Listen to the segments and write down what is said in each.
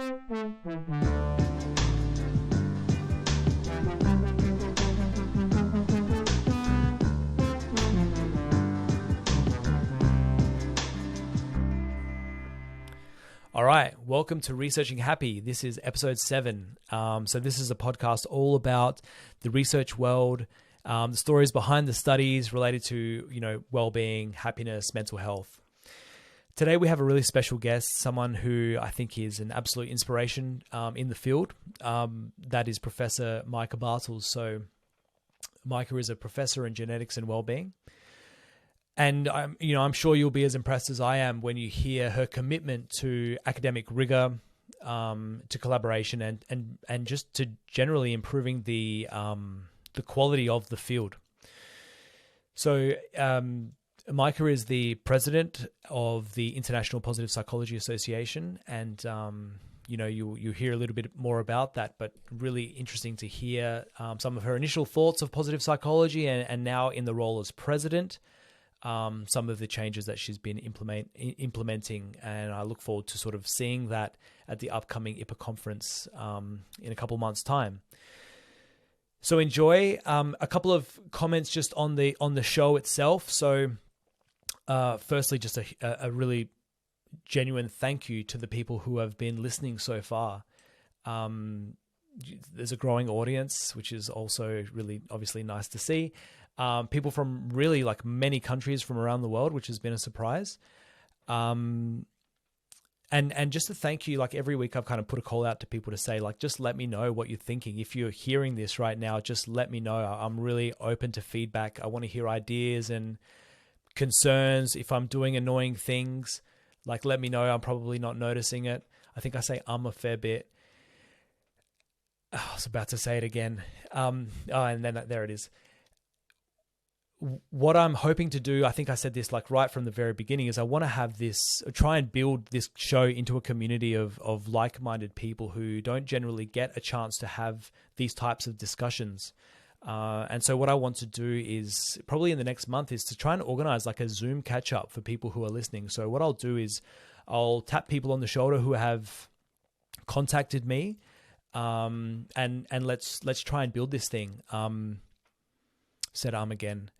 All right, welcome to Researching Happy. This is episode 7. So this is a podcast all about the research world, the stories behind the studies related to, well-being, happiness, mental health. Today we have a really special guest, someone who I think is an absolute inspiration in the field. That is Professor Meike Bartels. So Meike is a professor in genetics and well-being. And I'm sure you'll be as impressed as I am when you hear her commitment to academic rigor, to collaboration, and just to generally improving the quality of the field. So Meike is the president of the International Positive Psychology Association, and you hear a little bit more about that. But really interesting to hear some of her initial thoughts of positive psychology, and now in the role as president. Some of the changes that she's been implementing, and I look forward to sort of seeing that at the upcoming IPPA conference in a couple of months' time. So enjoy. A couple of comments just on the show itself. So firstly, just a really genuine thank you to the people who have been listening so far. There's a growing audience, which is also really obviously nice to see. People from really like many countries from around the world, which has been a surprise. And just to thank you, like every week I've kind of put a call out to people to say, like, just let me know what you're thinking. If you're hearing this right now, just let me know. I'm really open to feedback. I want to hear ideas and concerns. If I'm doing annoying things, like, let me know. I'm probably not noticing it. I think I say a fair bit. I was about to say it again. And then there it is. What I'm hoping to do, I think I said this like right from the very beginning, is I want to have this, try and build this show into a community of like-minded people who don't generally get a chance to have these types of discussions. And so what I want to do is probably in the next month is to try and organize like a Zoom catch-up for people who are listening. So what I'll do is I'll tap people on the shoulder who have contacted me, and let's try and build this thing. Said again.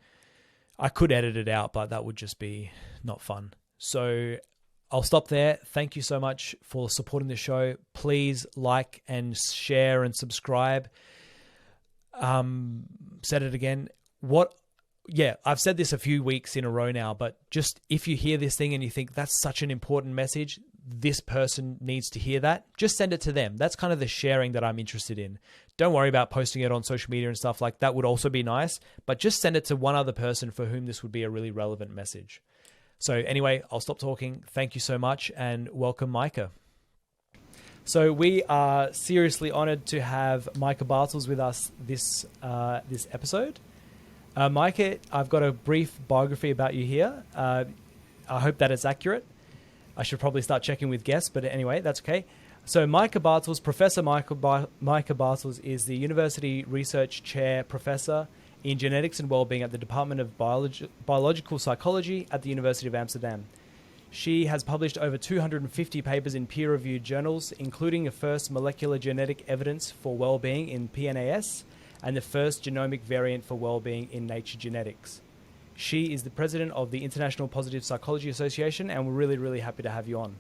I could edit it out, but that would just be not fun. So I'll stop there. Thank you so much for supporting the show. Please like and share and subscribe. Said it again. I've said this a few weeks in a row now, but just if you hear this thing and you think that's such an important message, this person needs to hear that, just send it to them. That's kind of the sharing that I'm interested in. Don't worry about posting it on social media and stuff like that would also be nice, but just send it to one other person for whom this would be a really relevant message. So anyway, I'll stop talking. Thank you so much and welcome Meike. So we are seriously honored to have Meike Bartels with us this episode. Meike, I've got a brief biography about you here. I hope that it's accurate. I should probably start checking with guests, but anyway, that's okay. So Meike Bartels, Professor Meike Bartels is the University Research Chair Professor in Genetics and Wellbeing at the Department of Biological Psychology at the University of Amsterdam. She has published over 250 papers in peer-reviewed journals, including the first molecular genetic evidence for well-being in PNAS and the first genomic variant for well-being in Nature Genetics. She is the president of the International Positive Psychology Association, and we're really, really happy to have you on.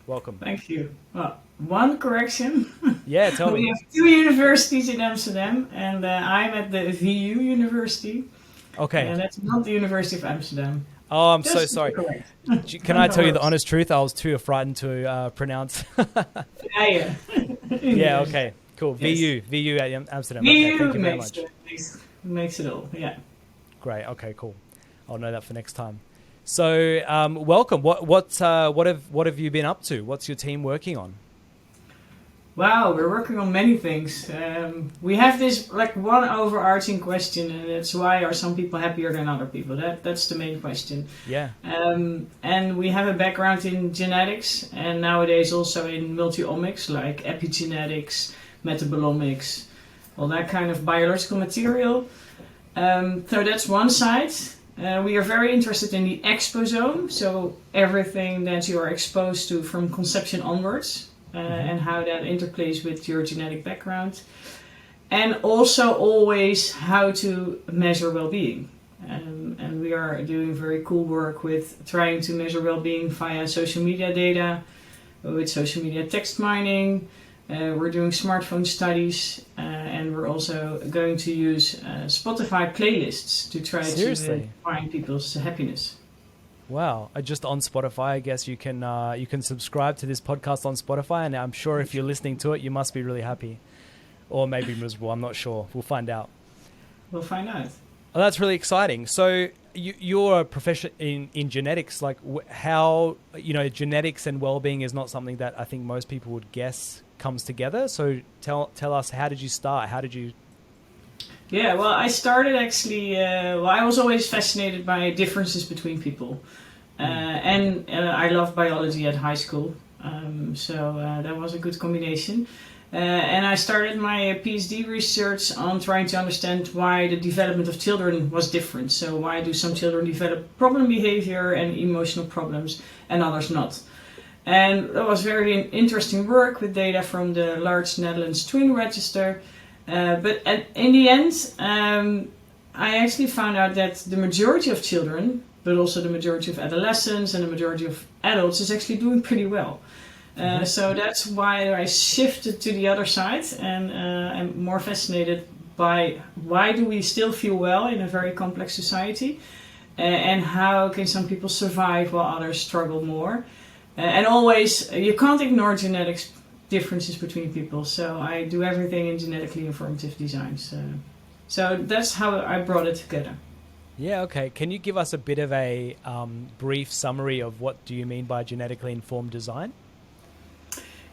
Welcome. Thank you. Well, one correction. Yeah, tell me. We have 2 universities in Amsterdam, and I'm at the VU University. Okay. And that's not the University of Amsterdam. Oh, I'm so sorry. Can I tell you the honest truth? I was too frightened to pronounce. Yeah. Yeah, okay. Cool. Yes. VU at Amsterdam. VU okay, thank you very much. Makes it all, yeah. Great. Okay, cool. I'll know that for next time. So, welcome. What have you been up to? What's your team working on? Wow, we're working on many things. We have this like one overarching question, and it's why are some people happier than other people? That's the main question. Yeah. And we have a background in genetics, and nowadays also in multi-omics like epigenetics, metabolomics, all that kind of biological material. So that's one side. We are very interested in the exposome, so everything that you are exposed to from conception onwards. and how that interplays with your genetic background. And also always how to measure well-being. And we are doing very cool work with trying to measure well-being via social media data, with social media text mining. We're doing smartphone studies, and we're also going to use Spotify playlists to try to find people's happiness. Wow! Just on Spotify, I guess you can subscribe to this podcast on Spotify, and I'm sure if you're listening to it, you must be really happy, or maybe miserable. I'm not sure. We'll find out. We'll find out. Oh, that's really exciting. So you're a professional in genetics. Like how, genetics and well-being is not something that I think most people would guess comes together. So tell us, how did you start? How did you... Yeah, well, I started actually, I was always fascinated by differences between people. And I loved biology at high school. So that was a good combination. And I started my PhD research on trying to understand why the development of children was different. So why do some children develop problem behavior and emotional problems and others not? And that was very interesting work with data from the large Netherlands twin register. But in the end, I actually found out that the majority of children, but also the majority of adolescents and the majority of adults is actually doing pretty well. So that's why I shifted to the other side, and I'm more fascinated by why do we still feel well in a very complex society, and how can some people survive while others struggle more. And always, you can't ignore genetics differences between people, so I do everything in genetically informative design. So that's how I brought it together. Yeah, okay. Can you give us a bit of a brief summary of what do you mean by genetically informed design?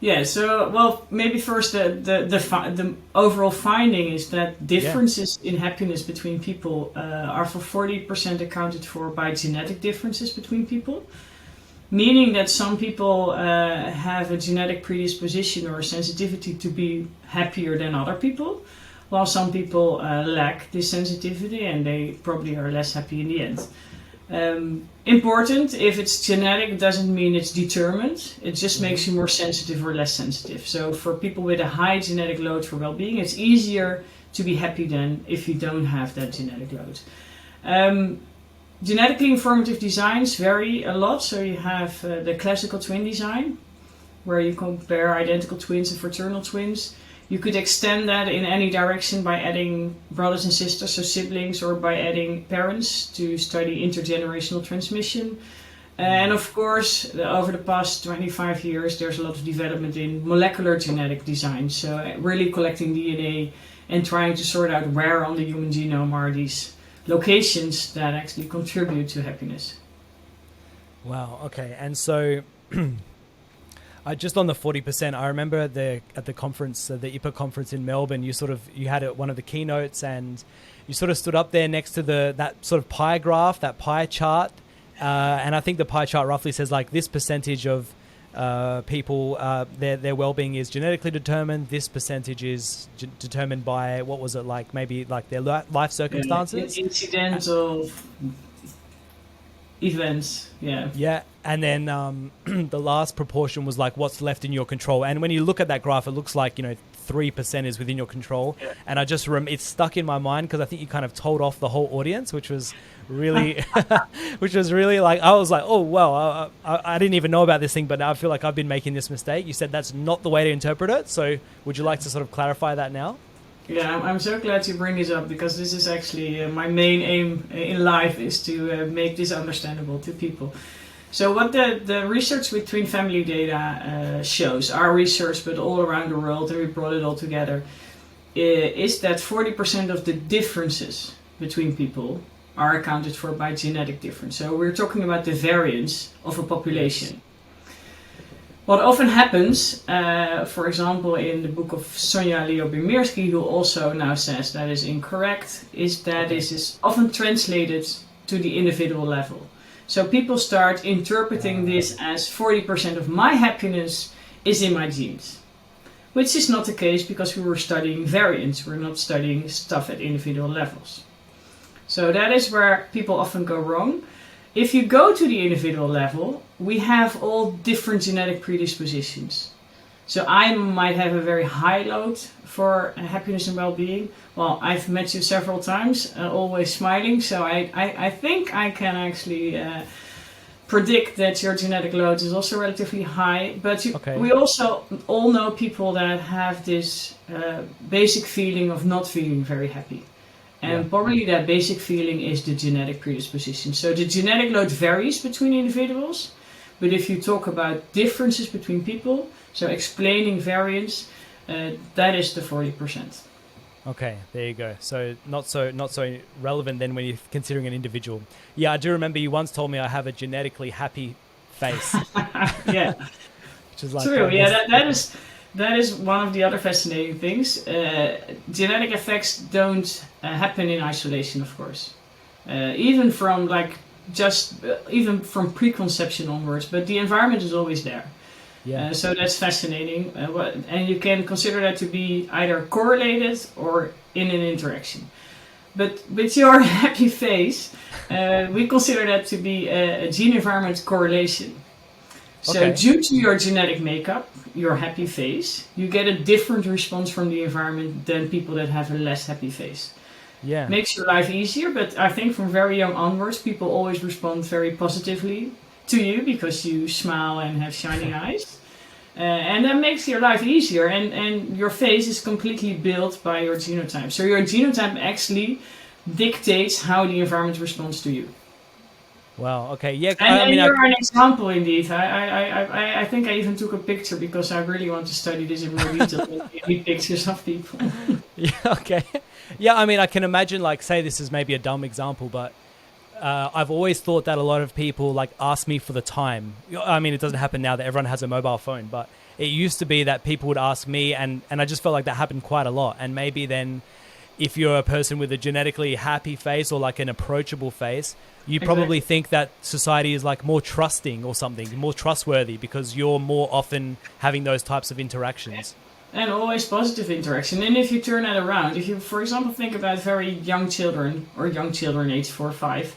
Yeah, so, well, maybe first the overall finding is that differences in happiness between people are for 40% accounted for by genetic differences between people, meaning that some people have a genetic predisposition or a sensitivity to be happier than other people, while some people lack this sensitivity and they probably are less happy in the end. Important, if it's genetic, doesn't mean it's determined. It just makes you more sensitive or less sensitive. So for people with a high genetic load for well-being, it's easier to be happy than if you don't have that genetic load. Genetically informative designs vary a lot. So you have the classical twin design, where you compare identical twins and fraternal twins. You could extend that in any direction by adding brothers and sisters, so siblings, or by adding parents to study intergenerational transmission. And of course, over the past 25 years, there's a lot of development in molecular genetic design. So really collecting DNA and trying to sort out where on the human genome are these locations that actually contribute to happiness. Wow, okay. And so... just on the 40%, I remember at the conference, the IPPA conference in Melbourne, you had one of the keynotes, and you sort of stood up there next to that sort of pie graph, that pie chart, and I think the pie chart roughly says like this percentage of people, their well-being is genetically determined. This percentage is determined by, what was it, like maybe like their life circumstances, incidental events. Yeah. And then the last proportion was like what's left in your control. And when you look at that graph, it looks like, 3% is within your control. Yeah. And I just it's stuck in my mind because I think you kind of told off the whole audience, which was really, like, I was like, oh, wow, I didn't even know about this thing, but now I feel like I've been making this mistake. You said that's not the way to interpret it. So would you like to sort of clarify that now? Yeah, I'm so glad you bring this up, because this is actually my main aim in life, is to make this understandable to people. So what the research with twin family data shows, our research but all around the world, and we brought it all together, is that 40% of the differences between people are accounted for by genetic difference. So we're talking about the variance of a population. What often happens, for example, in the book of Sonja Leo-Bimirsky, who also now says that is incorrect, is that this is often translated to the individual level. So people start interpreting this as 40% of my happiness is in my genes, which is not the case, because we were studying variance. We're not studying stuff at individual levels. So that is where people often go wrong. If you go to the individual level, we have all different genetic predispositions. So I might have a very high load for happiness and well-being. Well, I've met you several times, always smiling. So I think I can actually predict that your genetic load is also relatively high. But we also all know people that have this basic feeling of not feeling very happy. And probably that basic feeling is the genetic predisposition. So the genetic load varies between individuals. But if you talk about differences between people, so explaining variance, that is the 40%. Okay, there you go. So not so relevant then when you're considering an individual. Yeah, I do remember you once told me I have a genetically happy face. Yeah, which is like true. Yeah, that is one of the other fascinating things. Genetic effects don't happen in isolation, of course. Even from even from preconception onwards, but the environment is always there. Yeah. So that's fascinating, and you can consider that to be either correlated or in an interaction. But with your happy face, we consider that to be a gene-environment correlation. So due to your genetic makeup, your happy face, you get a different response from the environment than people that have a less happy face. Yeah. Makes your life easier, but I think from very young onwards, people always respond very positively to you because you smile and have shining eyes. And that makes your life easier, and your face is completely built by your genotype. So your genotype actually dictates how the environment responds to you. Wow. Okay. Yeah. And you're an example, indeed. I think I even took a picture because I really want to study this in more detail. Give me pictures of people. Yeah. Okay. Yeah. I mean, I can imagine, like, say this is maybe a dumb example, but I've always thought that a lot of people like ask me for the time. I mean, it doesn't happen now that everyone has a mobile phone, but it used to be that people would ask me, and I just felt like that happened quite a lot. And maybe then, if you're a person with a genetically happy face or like an approachable face, you probably think that society is like more trusting or something, more trustworthy because you're more often having those types of interactions. And always positive interaction. And if you turn that around, if you, for example, think about very young children or young children age 4 or 5,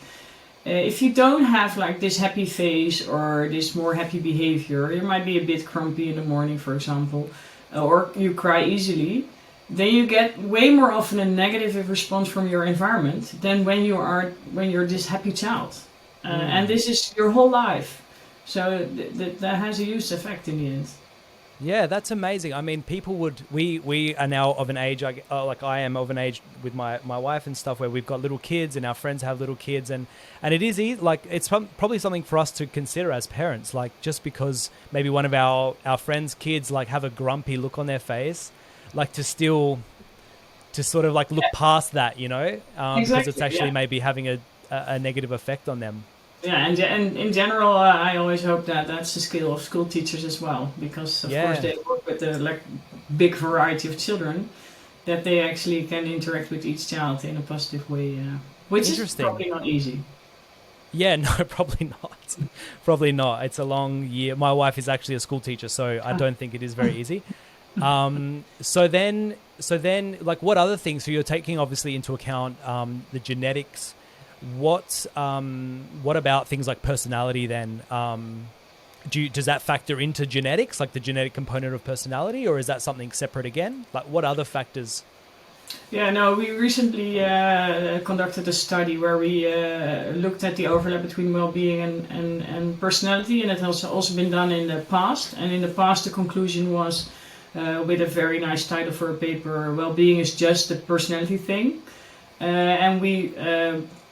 if you don't have like this happy face or this more happy behavior, you might be a bit grumpy in the morning, for example, or you cry easily, then you get way more often a negative response from your environment than when you're this happy child. And this is your whole life. So that has a huge effect in the end. Yeah, that's amazing. I mean, people would, we are now of an age, like I am of an age with my wife and stuff where we've got little kids and our friends have little kids and it is like, it's probably something for us to consider as parents, like just because maybe one of our friends' kids like have a grumpy look on their face, like to sort of like look past that, you know, because it's actually maybe having a negative effect on them. Yeah, and in general, I always hope that that's the skill of school teachers as well, because of course they work with a big variety of children, that they actually can interact with each child in a positive way, which is probably not easy. Yeah, no, probably not. Probably not. It's a long year. My wife is actually a school teacher, so I don't think it is very easy. So then, like, what other things? So you're taking obviously into account the genetics. What about things like personality then? Does that factor into genetics, like the genetic component of personality, or is that something separate again? Like, what other factors? Yeah, no, we recently conducted a study where we looked at the overlap between well-being and personality, and it has also been done in the past. And in the past, the conclusion was, with a very nice title for a paper, well-being is just a personality thing. And we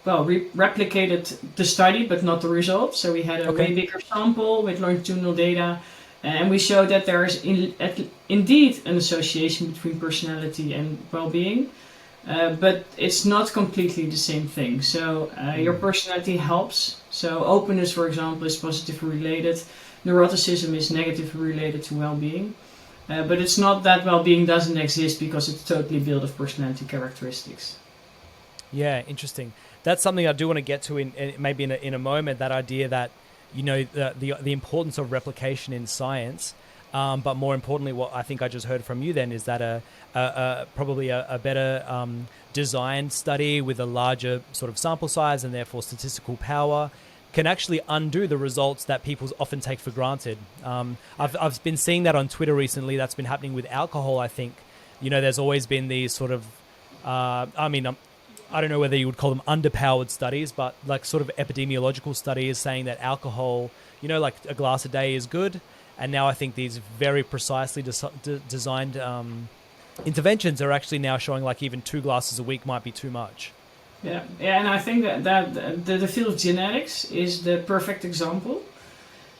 replicated the study, but not the results. So we had a way bigger sample with longitudinal data, and we showed that there is indeed an association between personality and well-being, but it's not completely the same thing. So your personality helps. So openness, for example, is positively related. Neuroticism is negatively related to well-being. But it's not that well-being doesn't exist because it's totally built of personality characteristics. Yeah, interesting. That's something I do want to get to in maybe in a moment. That idea that, you know, the importance of replication in science, but more importantly, what I think I just heard from you then is that probably a better designed study with a larger sort of sample size and therefore statistical power can actually undo the results that people often take for granted. I've been seeing that on Twitter recently. That's been happening with alcohol, I think. There's always been these sort of, I don't know whether you would call them underpowered studies, but like sort of epidemiological studies saying that alcohol, like a glass a day is good. And now I think these very precisely designed interventions are actually now showing like even 2 glasses a week might be too much. Yeah, and I think that the field of genetics is the perfect example,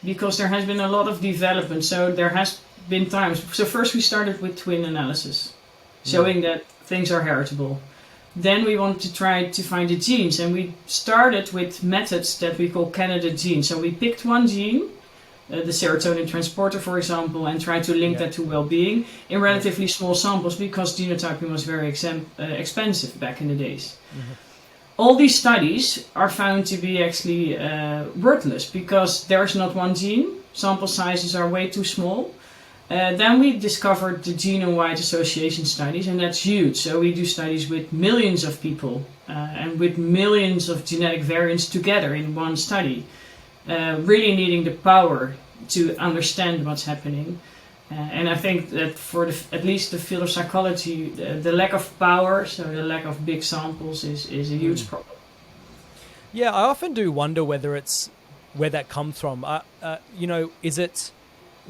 because there has been a lot of development. So there has been times. So first we started with twin analysis, showing that things are heritable. Then we wanted to try to find the genes, and we started with methods that we call candidate genes. So we picked one gene, the serotonin transporter, for example, and tried to link that to well-being in relatively small samples, because genotyping was very expensive back in the days. Mm-hmm. All these studies are found to be actually worthless, because there's not one gene, sample sizes are way too small. Then we discovered the genome-wide association studies, and that's huge. So we do studies with millions of people and with millions of genetic variants together in one study, really needing the power to understand what's happening. And I think that for at least the field of psychology, the lack of power, so the lack of big samples, is a huge problem. Yeah, I often do wonder whether it's where that comes from. Is it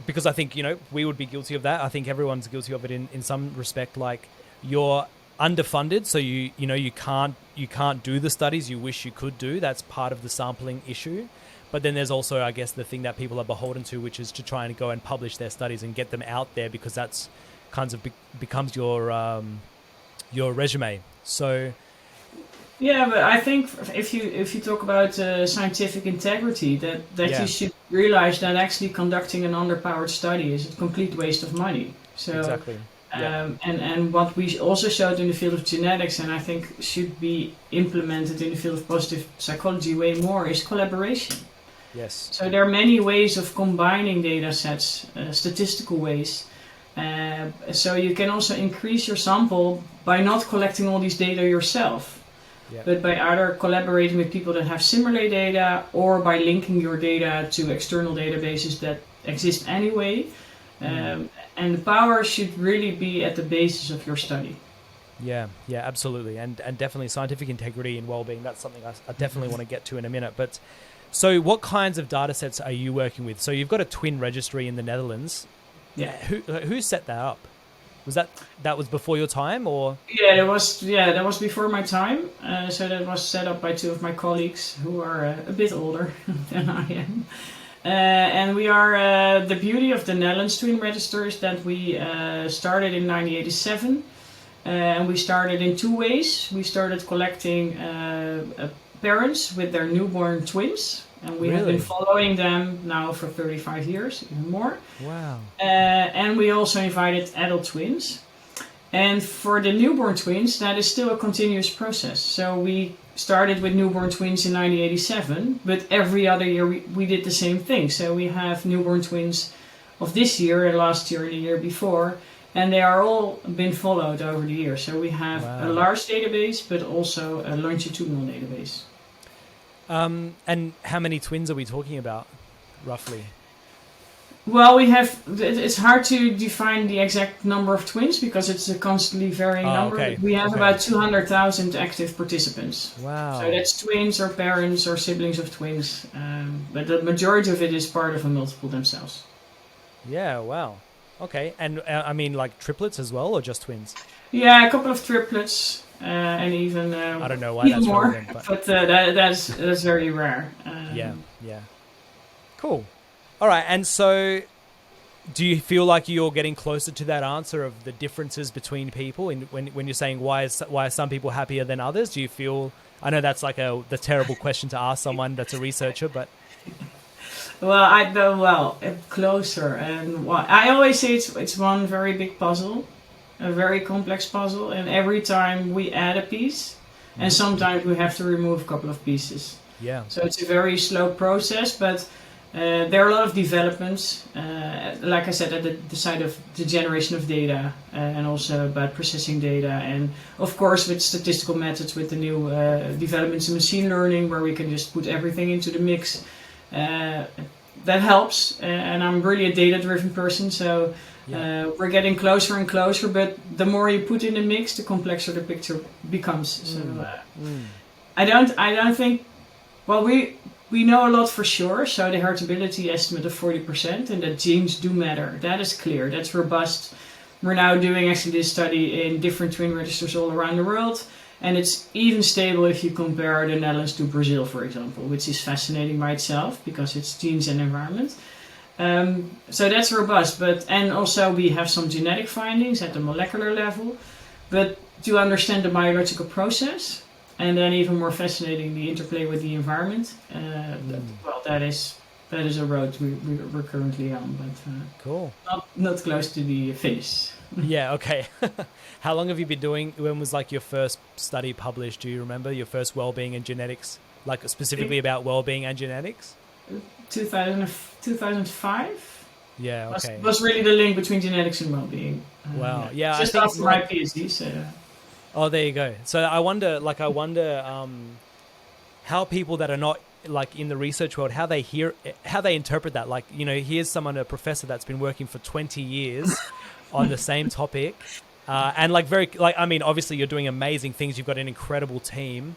because I think we would be guilty of that. I think everyone's guilty of it in some respect. Like, you're underfunded, so you can't do the studies you wish you could do. That's part of the sampling issue. But then there's also, I guess, the thing that people are beholden to, which is to try and go and publish their studies and get them out there, because that's kind of becomes your resume. So yeah, but I think if you talk about scientific integrity, that you should realize that actually conducting an underpowered study is a complete waste of money. So exactly. And what we also showed in the field of genetics, and I think should be implemented in the field of positive psychology way more, is collaboration. Yes. So there are many ways of combining data sets, statistical ways. So you can also increase your sample by not collecting all these data yourself, but by either collaborating with people that have similar data, or by linking your data to external databases that exist anyway. And the power should really be at the basis of your study. Yeah, absolutely. And definitely scientific integrity and well-being, that's something I definitely want to get to in a minute. But so what kinds of data sets are you working with? So you've got a twin registry in the Netherlands. Yeah. Who set that up? Was that was before your time, or? Yeah, that was before my time. So that was set up by 2 of my colleagues who are a bit older than I am. And we are, the beauty of the Netherlands Twin Register is that we started in 1987. And we started in 2 ways. We started collecting parents with their newborn twins. And we have been following them now for 35 years, even more. Wow. And we also invited adult twins. And for the newborn twins, that is still a continuous process. So we started with newborn twins in 1987, but every other year we did the same thing. So we have newborn twins of this year and last year and the year before, and they are all been followed over the years. So we have a large database, but also a longitudinal database. And how many twins are we talking about, roughly? Well, it's hard to define the exact number of twins, because it's a constantly varying number. Okay. We have about 200,000 active participants. Wow. So that's twins or parents or siblings of twins. But the majority of it is part of a multiple themselves. Yeah, wow. Okay. And I mean, like triplets as well, or just twins? Yeah, a couple of triplets. And even I don't know why that's more, relevant, but that's very rare. Yeah. Cool. All right, and so do you feel like you're getting closer to that answer of the differences between people? When you're saying why are some people happier than others? Do you feel? I know that's like the terrible question to ask someone that's a researcher, but well, closer, and I always say it's one very big puzzle, a very complex puzzle, and every time we add a piece, and sometimes we have to remove a couple of pieces. Yeah. So it's a very slow process, but There are a lot of developments, like I said, at the side of the generation of data and also about processing data. And of course, with statistical methods, with the new developments in machine learning, where we can just put everything into the mix. That helps. And I'm really a data-driven person, so we're getting closer and closer. But the more you put in the mix, the complexer the picture becomes. So I don't think. Well, we know a lot for sure, so the heritability estimate of 40%, and that genes do matter. That is clear, that's robust. We're now doing actually this study in different twin registers all around the world, and it's even stable if you compare the Netherlands to Brazil, for example, which is fascinating by itself because it's genes and environment. So that's robust, and also we have some genetic findings at the molecular level, but to understand the biological process, and then even more fascinating, the interplay with the environment. That is a road we're currently on, but cool. Not close to the finish. Yeah, okay. How long have you been doing? When was like your first study published? Do you remember your first wellbeing and genetics, like specifically about wellbeing and genetics? 2005. Yeah, okay. Was really the link between genetics and wellbeing. Wow. Yeah, just after my PhD. So. Oh, there you go. So I wonder how people that are not like in the research world, how they interpret that. Like, here's a professor that's been working for 20 years on the same topic, and obviously you're doing amazing things. You've got an incredible team,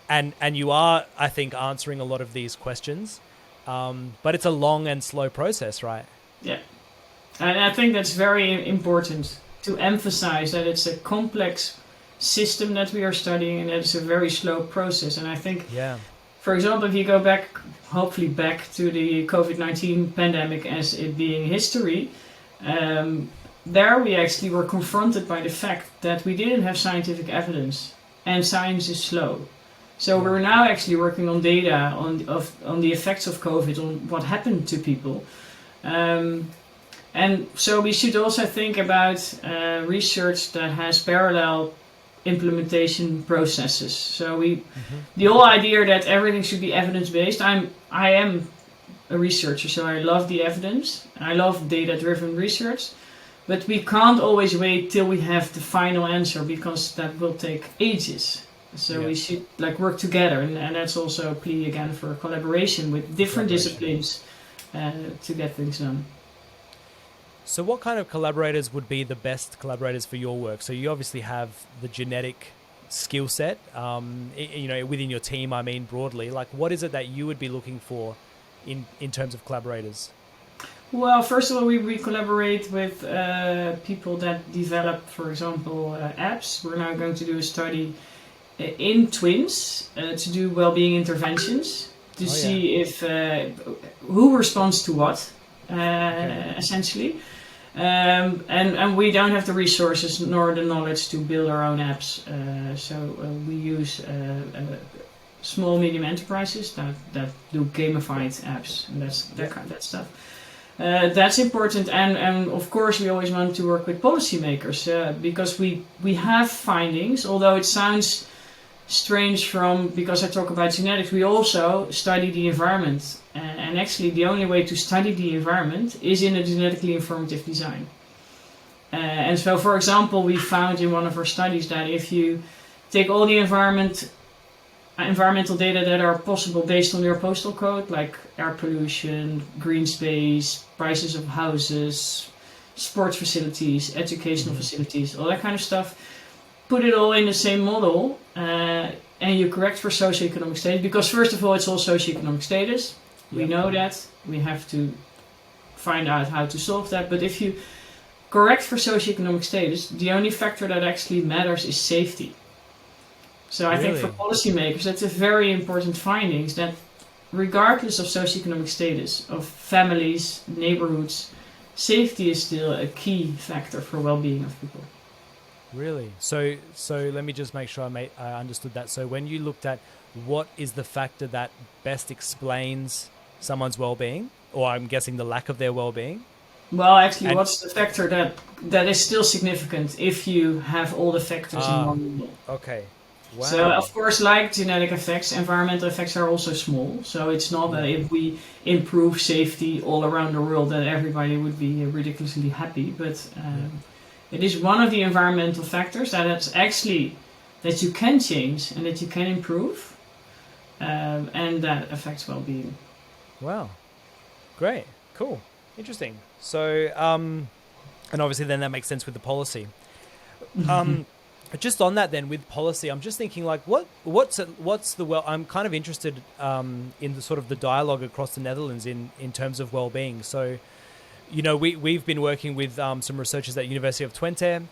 and you are, I think, answering a lot of these questions, but it's a long and slow process, right? Yeah, and I think that's very important to emphasize that it's a complex system that we are studying, and it's a very slow process. And I think, for example, if you go hopefully back to the COVID-19 pandemic as it being history, there we actually were confronted by the fact that we didn't have scientific evidence, and science is slow. So we're now actually working on data on the effects of COVID, on what happened to people. And so we should also think about research that has parallel implementation processes. So the whole idea that everything should be evidence-based, I am a researcher, so I love the evidence, I love data-driven research, but we can't always wait till we have the final answer, because that will take ages. So we should work together, and that's also a plea again for collaboration with different disciplines to get things done. So what kind of collaborators would be the best collaborators for your work? So you obviously have the genetic skill set, within your team, I mean, broadly. Like, what is it that you would be looking for in terms of collaborators? Well, first of all, we collaborate with people that develop, for example, apps. We're now going to do a study in twins to do well-being interventions to see if who responds to what, essentially. And we don't have the resources nor the knowledge to build our own apps. So we use small, medium enterprises that do gamified apps, and that stuff. That's important, and of course we always want to work with policymakers because we have findings, although it sounds strange because I talk about genetics, we also study the environment, and actually the only way to study the environment is in a genetically informative design. And so, for example, we found in one of our studies that if you take all the environmental data that are possible based on your postal code, like air pollution, green space, prices of houses, sports facilities, educational facilities, all that kind of stuff, put it all in the same model, and you correct for socioeconomic status, because first of all it's all socioeconomic status. We know that. We have to find out how to solve that. But if you correct for socioeconomic status, the only factor that actually matters is safety. So I think for policymakers that's a very important finding, that regardless of socioeconomic status, of families, neighborhoods, safety is still a key factor for well-being of people. Really? So let me just make sure I understood that. So when you looked at what is the factor that best explains someone's well-being, or I'm guessing the lack of their well-being? Well, actually, what's the factor that is still significant if you have all the factors in one model? Okay. Wow. So, of course, like genetic effects, environmental effects are also small. So it's not that if we improve safety all around the world that everybody would be ridiculously happy. But it is one of the environmental factors that you can change and that you can improve, and that affects well-being. Wow. Great. Cool. Interesting. So, and obviously then that makes sense with the policy. Just on that then with policy, I'm just thinking like what's the I'm kind of interested in the sort of the dialogue across the Netherlands in terms of well-being. So, we've been working with some researchers at University of Twente.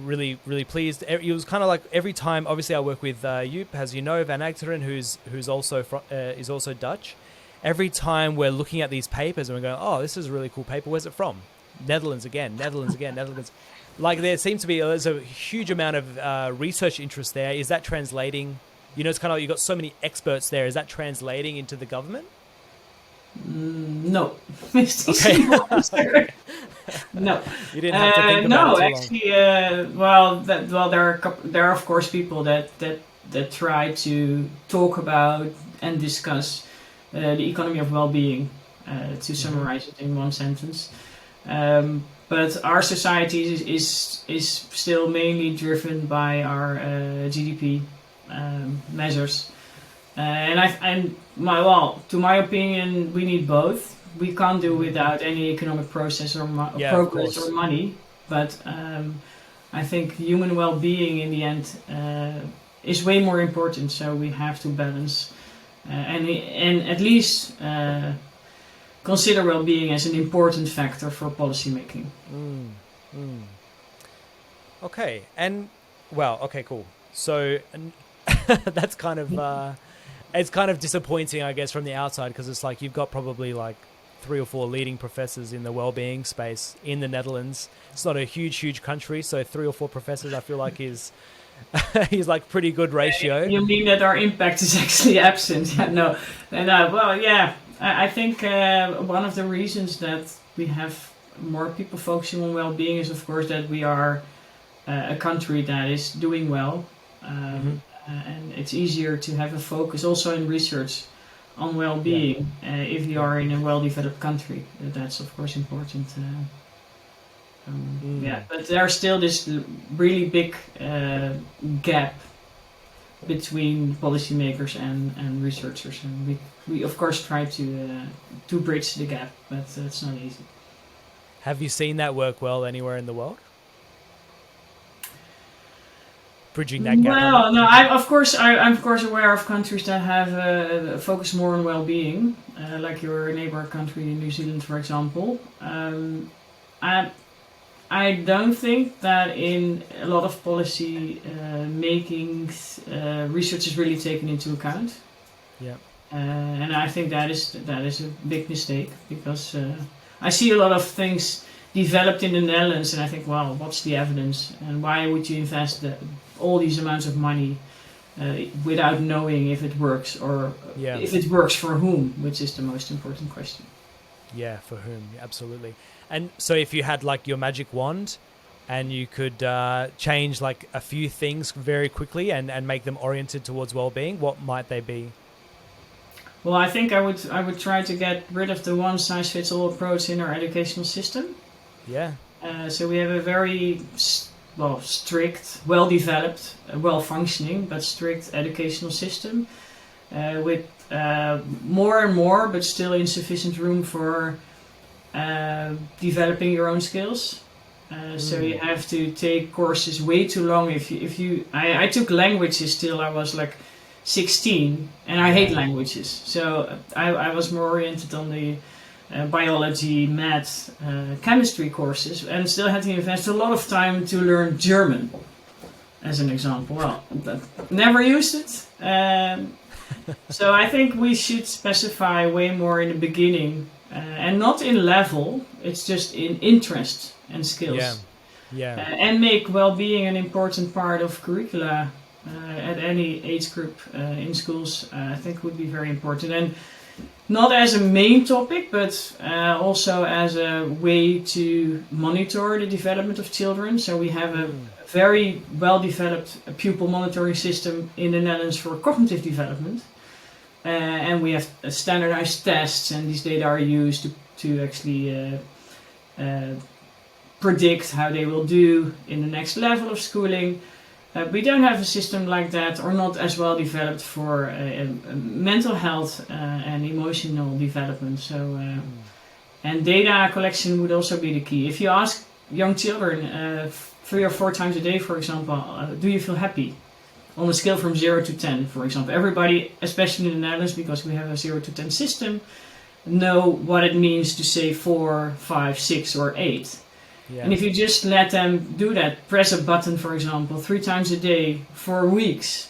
Really, really pleased. It was kind of like every time. Obviously, I work with Joop, as you know, Van Achteren, who's also is also Dutch. Every time we're looking at these papers and we're going, oh, this is a really cool paper. Where's it from? Netherlands again. Like there seems to be there's a huge amount of research interest there. Is that translating? It's kind of like you've got so many experts there. Is that translating into the government? No. Okay. No. You didn't have to think about it too long. There are of course people that try to talk about and discuss the economy of well-being, to summarize it in one sentence. But our society is still mainly driven by our GDP measures. To my opinion, we need both. We can't do without any economic process or progress or money. But I think human well-being in the end is way more important. So we have to balance and at least consider well-being as an important factor for policy making. Okay, okay, cool. So that's kind of it's kind of disappointing, I guess, from the outside, because it's like you've got probably like 3 or 4 leading professors in the well-being space in the Netherlands. It's not a huge country, so 3 or 4 professors, I feel like is like pretty good ratio. You mean that our impact is actually absent? Yeah, no. I think one of the reasons that we have more people focusing on well-being is, of course, that we are a country that is doing well, and it's easier to have a focus also in research on well-being if you are in a well-developed country. That's of course important. But there's still this really big gap between policymakers and researchers, and we of course try to bridge the gap, but it's not easy. Have you seen that work well anywhere in the world? Bridging that gap? Well, no, I'm of course aware of countries that have focused more on well-being, like your neighbor country, New Zealand, for example. I don't think that in a lot of policy making, research is really taken into account. Yeah. And I think that is a big mistake, because I see a lot of things developed in the Netherlands, and I think, well, what's the evidence, and why would you invest all these amounts of money without knowing if it works, or if it works for whom, which is the most important question. Yeah, for whom, absolutely. And so if you had like your magic wand and you could change like a few things very quickly and make them oriented towards well-being, what might they be? Well, I think I would try to get rid of the one-size-fits-all approach in our educational system. Yeah. So we have a very strict, well-developed, well-functioning, but strict educational system with more and more, but still insufficient room for developing your own skills. So you have to take courses way too long. I took languages till I was like 16, and I hate languages. So I was more oriented on the biology, math, chemistry courses, and still had to invest a lot of time to learn German, as an example. Well, never used it. So I think we should specify way more in the beginning, and not in level. It's just in interest and skills. And make well-being an important part of curricula at any age group in schools. I think would be very important. And not as a main topic, but also as a way to monitor the development of children. So we have a very well-developed pupil monitoring system in the Netherlands for cognitive development. And we have standardized tests, and these data are used to actually predict how they will do in the next level of schooling. We don't have a system like that, or not as well developed for mental health and emotional development. So, and data collection would also be the key. If you ask young children 3 or 4 times a day, for example, do you feel happy? On a scale from 0 to 10, for example. Everybody, especially in the Netherlands, because we have a 0 to 10 system, know what it means to say 4, 5, 6, or 8. Yeah. And if you just let them do that, press a button, for example, 3 times a day for weeks,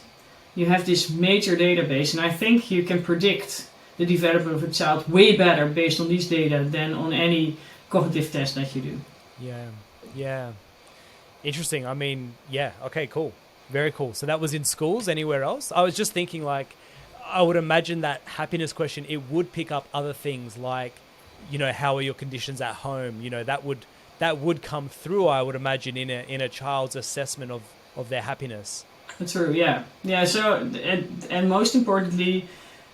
you have this major database. And I think you can predict the development of a child way better based on these data than on any cognitive test that you do. Yeah. Interesting. I mean, yeah. Okay, cool. Very cool. So that was in schools. Anywhere else? I was just thinking, like, I would imagine that happiness question, it would pick up other things like, how are your conditions at home? That would come through, I would imagine, in a child's assessment of their happiness. That's true. Yeah. So and most importantly,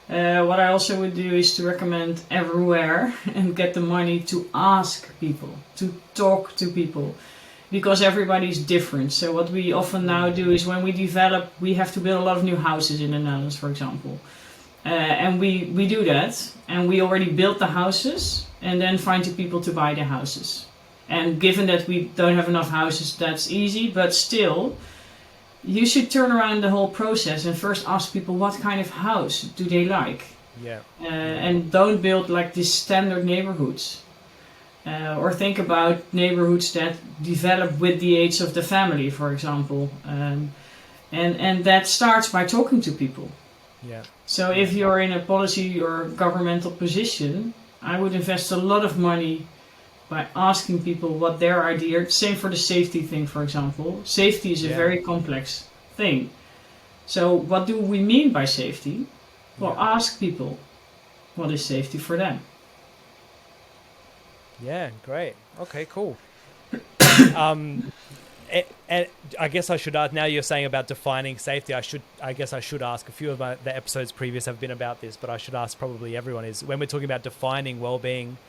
what I also would do is to recommend everywhere and get the money to ask people, to talk to people. Because everybody's different. So what we often now do is when we develop, we have to build a lot of new houses in the Netherlands, for example. And we do that. And we already built the houses and then find the people to buy the houses. And given that we don't have enough houses, that's easy. But still, you should turn around the whole process and first ask people what kind of house do they like. Yeah. And don't build like these standard neighborhoods. Or think about neighborhoods that develop with the age of the family, for example. And that starts by talking to people. Yeah. So if you're in a policy or governmental position, I would invest a lot of money by asking people what their idea. Same for the safety thing, for example. Safety is a very complex thing. So what do we mean by safety? Well, ask people what is safety for them. Yeah, great. Okay, cool. And I guess I should ask, now you're saying about defining safety, I guess I should ask, a few of the episodes previous have been about this, but I should ask probably everyone is, when we're talking about defining well-being,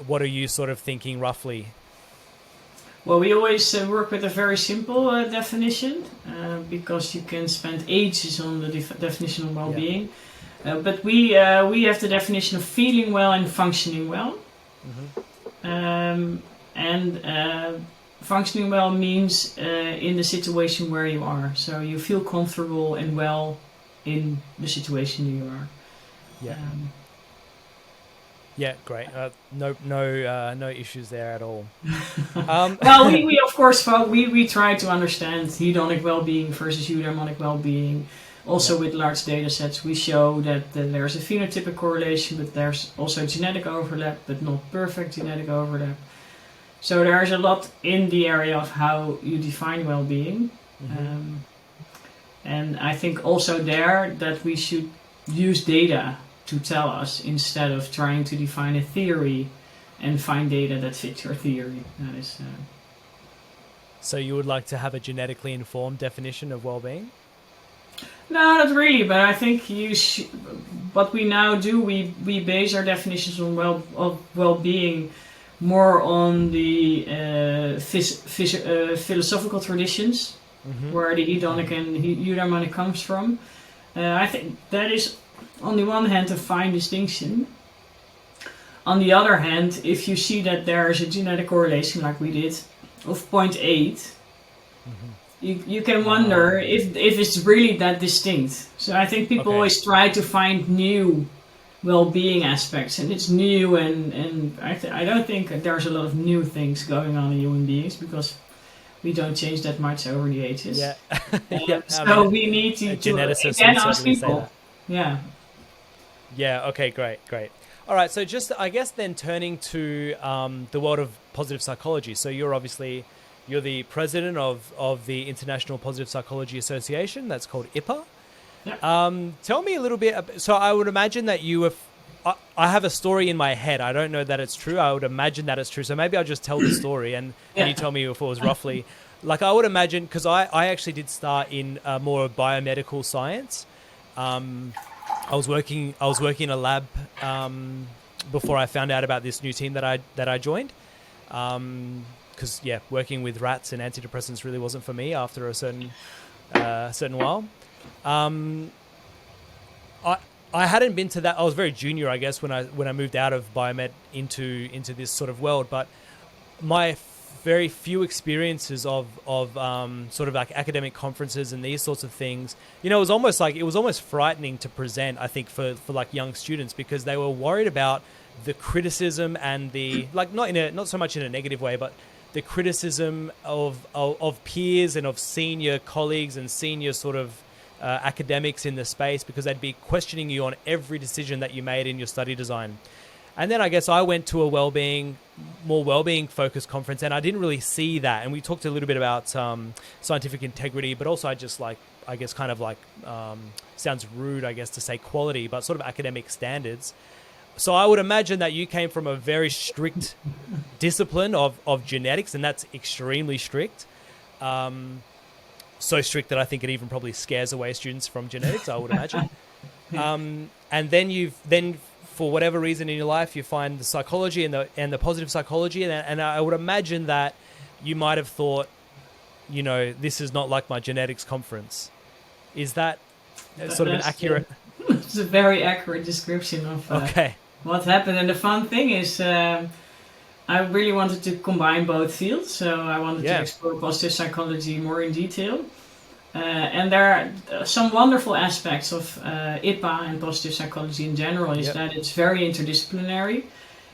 what are you sort of thinking roughly? Well, we always work with a very simple definition, because you can spend ages on the definition of well-being. But we have the definition of feeling well and functioning well. Functioning well means in the situation where you are. So you feel comfortable and well in the situation you are. Yeah, great. No issues there at all. Well, we of course we try to understand hedonic well-being versus eudaimonic well-being. Also with large data sets, we show that there's a phenotypic correlation, but there's also genetic overlap, but not perfect genetic overlap. So there's a lot in the area of how you define well-being. And I think also there that we should use data to tell us instead of trying to define a theory and find data that fits your theory. That is. So you would like to have a genetically informed definition of well-being? No, not really, but I think what we now do, we base our definitions on well-being more on the philosophical traditions, where the hedonic and eudaimonic comes from. I think that is, on the one hand, a fine distinction. On the other hand, if you see that there is a genetic correlation, like we did, of 0.8, you can wonder if it's really that distinct. So I think people always try to find new well-being aspects, and it's new, and I don't think there's a lot of new things going on in human beings, because we don't change that much over the ages. Yeah. So we need to again ask people. Yeah, okay, great. All right, so just, I guess then turning to the world of positive psychology. So you're the president of the International Positive Psychology Association, that's called IPPA. Yeah. Tell me a little bit, so I would imagine that you I have a story in my head. I don't know that it's true. I would imagine that it's true. So maybe I'll just tell the story and you tell me if it was roughly. Like I would imagine, because I actually did start in more biomedical science. I was working in a lab before I found out about this new team that I joined. Because working with rats and antidepressants really wasn't for me after a certain while. I hadn't been to that. I was very junior, I guess, when I moved out of biomed into this sort of world. But my very few experiences of sort of like academic conferences and these sorts of things, it was almost frightening to present, I think, for like young students, because they were worried about the criticism and the, like, not so much in a negative way, but the criticism of peers and of senior colleagues and senior sort of academics in the space, because they'd be questioning you on every decision that you made in your study design. And then I guess I went to a more well-being focused conference, and I didn't really see that. And we talked a little bit about scientific integrity, but also sounds rude, I guess, to say quality, but sort of academic standards. So I would imagine that you came from a very strict discipline of genetics, and that's extremely strict. So strict that I think it even probably scares away students from genetics, I would imagine. And then for whatever reason in your life, you find the psychology and the positive psychology, and I would imagine that you might have thought, this is not like my genetics conference. Is that sort of an accurate? It's a very accurate description of what happened. And the fun thing is, I really wanted to combine both fields, so I wanted to explore positive psychology more in detail. And there are some wonderful aspects of IPPA and positive psychology in general, is that it's very interdisciplinary,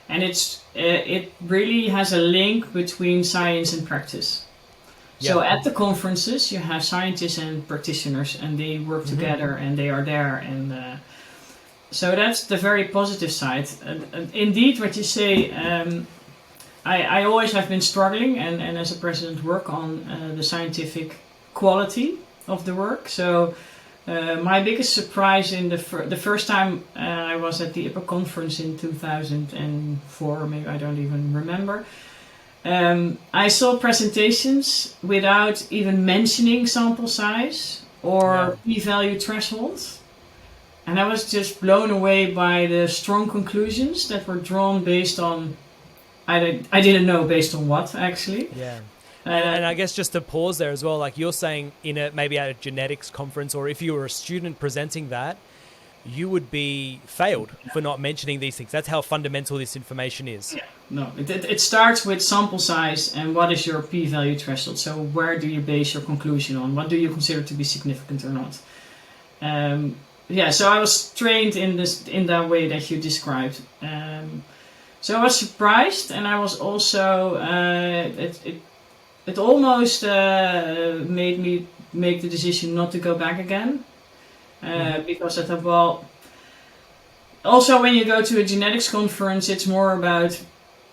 and it really has a link between science and practice. So at the conferences, you have scientists and practitioners, and they work together, and they are there, and so that's the very positive side. And indeed, what you say. I always have been struggling, and as a president work on the scientific quality of the work. So my biggest surprise in the first time I was at the IPPA conference in 2004, maybe I don't even remember, I saw presentations without even mentioning sample size or p-value thresholds. And I was just blown away by the strong conclusions that were drawn based on I didn't know based on what, actually. Yeah. And I guess just to pause there as well, like you're saying maybe at a genetics conference, or if you were a student presenting that, you would be failed for not mentioning these things. That's how fundamental this information is. Yeah. No, it starts with sample size and what is your p-value threshold. So where do you base your conclusion on? What do you consider to be significant or not? So I was trained in that way that you described. So I was surprised, and I was also it almost made me make the decision not to go back again, because I thought, well, also when you go to a genetics conference, it's more about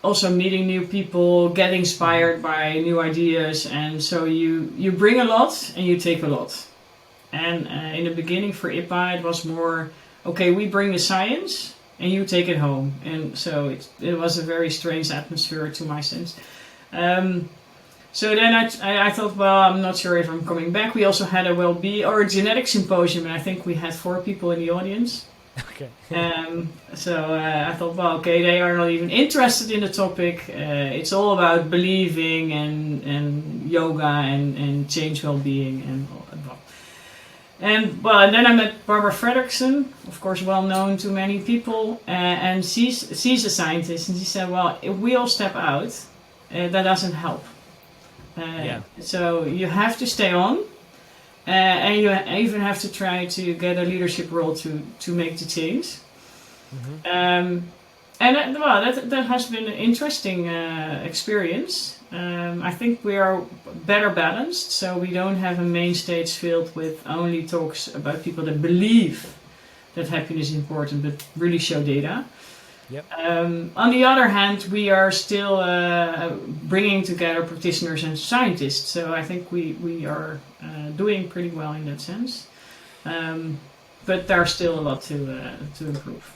also meeting new people, getting inspired by new ideas, and so you bring a lot and you take a lot. And in the beginning for IPPA, it was more, okay, we bring the science and you take it home. And so it was a very strange atmosphere to my sense. So then I thought, well, I'm not sure if I'm coming back. We also had a wellbeing or a genetic symposium, and I think we had 4 people in the audience. Okay. So I thought, well, okay, they are not even interested in the topic. It's all about believing and yoga and change well-being and all that. And then I met Barbara Fredrickson, of course well known to many people, and she's a scientist, and she said, well, if we all step out, that doesn't help. So you have to stay on, and you even have to try to get a leadership role to make the change. And that has been an interesting experience. I think we are better balanced, so we don't have a main stage filled with only talks about people that believe that happiness is important, but really show data. Yep. On the other hand, we are still bringing together practitioners and scientists, so I think we are doing pretty well in that sense. But there's still a lot to improve.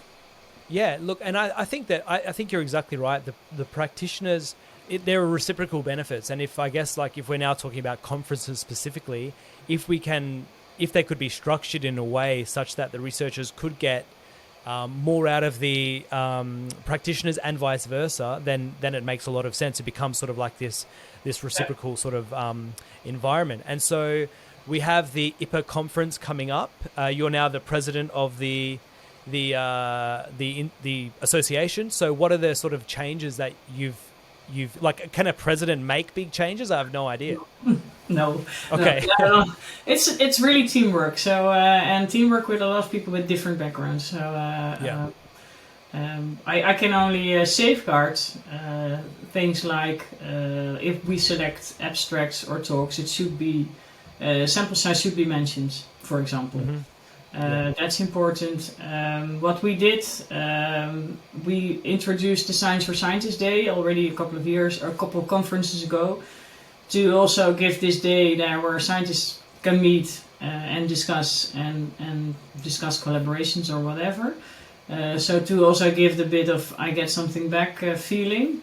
Yeah, look, and I think that I think you're exactly right. The practitioners, there are reciprocal benefits, and if we're now talking about conferences specifically, if they could be structured in a way such that the researchers could get more out of the practitioners and vice versa, then it makes a lot of sense. It becomes sort of like this reciprocal sort of environment. And so we have the IPPA conference coming up. You're now the president of the association. So what are the sort of changes that you've like? Can a president make big changes? I have no idea. No. Okay. No. It's really teamwork. So and teamwork with a lot of people with different backgrounds. So I can only safeguard things like if we select abstracts or talks, it should be sample size should be mentioned, for example. That's important. What we did, we introduced the Science for Scientists Day already a couple of conferences ago, to also give this day there where scientists can meet and discuss and discuss collaborations or whatever. So to also give the bit of I get something back feeling.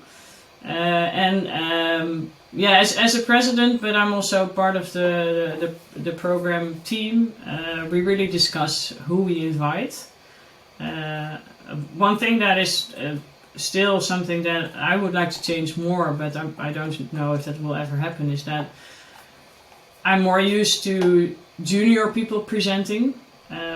As a president, but I'm also part of the program team. We really discuss who we invite. One thing that is still something that I would like to change more, but I don't know if that will ever happen, is that I'm more used to junior people presenting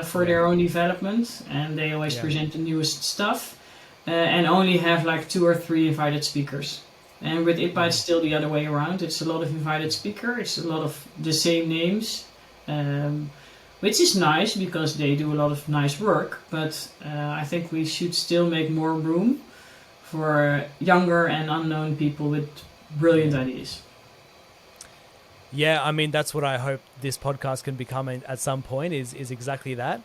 for their own development, and they always present the newest stuff, and only have like 2 or 3 invited speakers. And with IPPA it's still the other way around. It's a lot of invited speakers, it's a lot of the same names, which is nice because they do a lot of nice work, but I think we should still make more room for younger and unknown people with brilliant ideas. Yeah, I mean, that's what I hope this podcast can become at some point, is exactly that.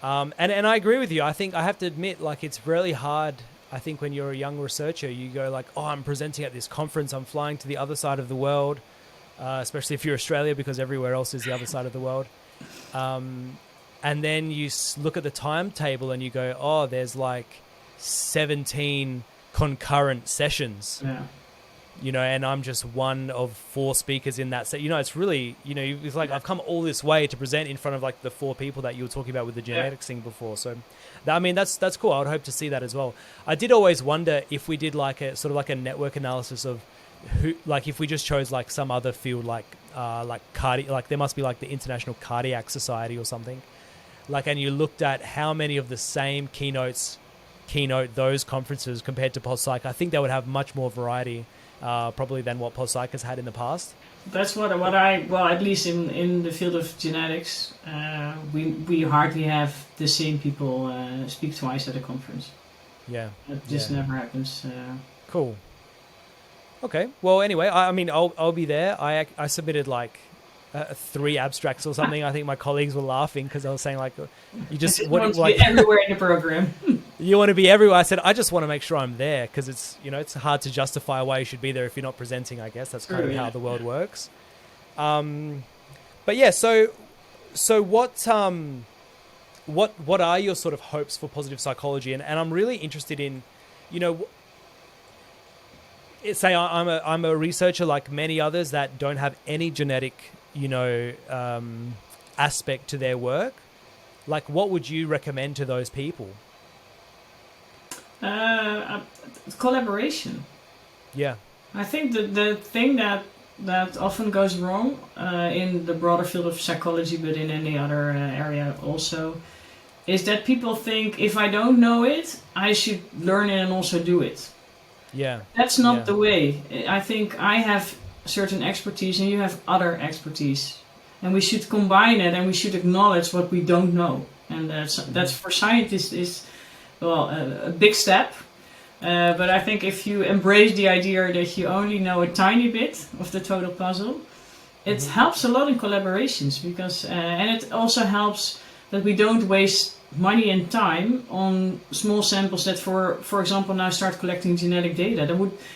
And I agree with you. I think I have to admit, like, it's really hard. I think when you're a young researcher, you go like, oh, I'm presenting at this conference, I'm flying to the other side of the world, especially if you're Australia, because everywhere else is the other side of the world. And then you look at the timetable and you go, oh, there's like 17 concurrent sessions. Yeah. You know, and I'm just one of 4 speakers in that set. You know, it's really, you know, it's like I've come all this way to present in front of like the 4 people that you were talking about with the genetics thing before. So, I mean, that's cool. I would hope to see that as well. I did always wonder if we did like a sort of like a network analysis of who, like if we just chose like some other field, like there must be like the International Cardiac Society or something, like, and you looked at how many of the same keynote those conferences compared to PostPsych. I think they would have much more variety. Probably than what PostPsych has had in the past. That's what at least in the field of genetics, we hardly have the same people speak twice at a conference. Yeah, that just never happens. Cool. Okay. Well, anyway, I mean, I'll be there. I submitted like 3 abstracts or something. I think my colleagues were laughing because I was saying like, you just want to be everywhere in the program. You want to be everywhere. I said, I just want to make sure I'm there because it's, you know, it's hard to justify why you should be there if you're not presenting, I guess. That's kind of how the world works. But yeah, so what are your sort of hopes for positive psychology? And I'm really interested in, you know, say I'm a researcher like many others that don't have any genetic, you know, aspect to their work. Like, what would you recommend to those people? Collaboration. Yeah. I think the thing that often goes wrong in the broader field of psychology, but in any other area also, is that people think if I don't know it, I should learn it and also do it. Yeah. That's not the way. I think I have certain expertise and you have other expertise. And we should combine it and we should acknowledge what we don't know. And that's for scientists is, well, a big step. But I think if you embrace the idea that you only know a tiny bit of the total puzzle, it helps a lot in collaborations because, and it also helps that we don't waste money and time on small samples that, for example, now start collecting genetic data.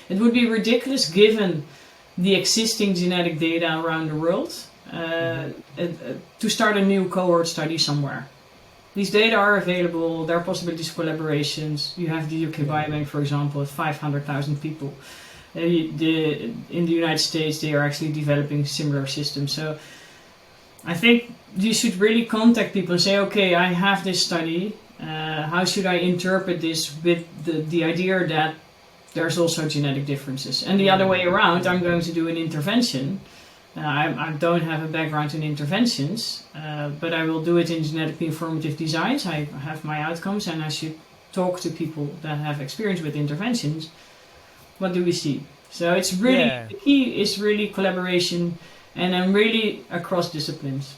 It would be ridiculous given the existing genetic data around the world to start a new cohort study somewhere. these data are available. There are possibilities for collaborations. You have the UK Biobank, for example, with 500,000 people. In the United States, they are actually developing similar systems. So I think you should really contact people and say, okay, I have this study. How should I interpret this with the idea that there's also genetic differences? And the other way around, I'm going to do an intervention. I don't have a background in interventions, but I will do it in genetically informative designs. I have my outcomes, and I should talk to people that have experience with interventions. What do we see? So it's really, the key is really collaboration, and then really across disciplines.